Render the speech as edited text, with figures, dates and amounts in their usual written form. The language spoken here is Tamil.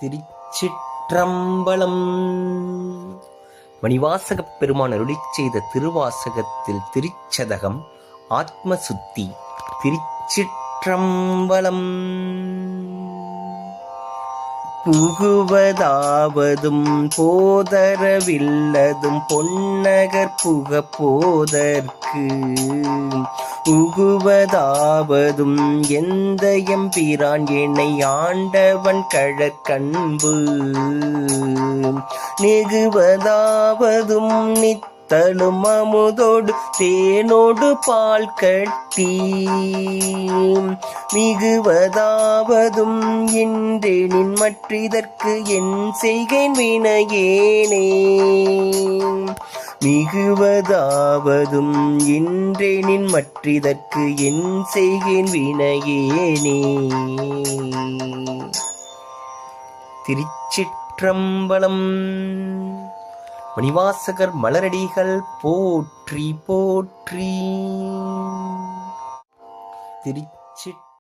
திருச்சிற்றம்பலம். மணிவாசகப் பெருமான் அருளிச் செய்த திருவாசகத்தில் திருச்சதகம் ஆத்மசுத்தி. திருச்சிற்றம்பலம். புகுவதாவதும் போதரவில்லதும் பொன்னகர் புக போதற்கு உகுவதாவதும் எந்த எம்பிரான் என்னை ஆண்டவன் கழற்கண்பு நெகுவதாவதும் நித்தலும் அமுதோடு தேனோடு பால் கட்டி மிகுவதாவதும் இன்றேனின் மற்றிதற்கு என் செய்கேன் வினையேனே. மிகுவதாவதும் இன்றேனின் மற்றிதற்கு என் செய்கேன் வினையேனே. திருச்சிற்றம்பலம். மணிவாசகர் மலரடிகள் போற்றி போற்றி. திருச்சிற்றம்பலம்.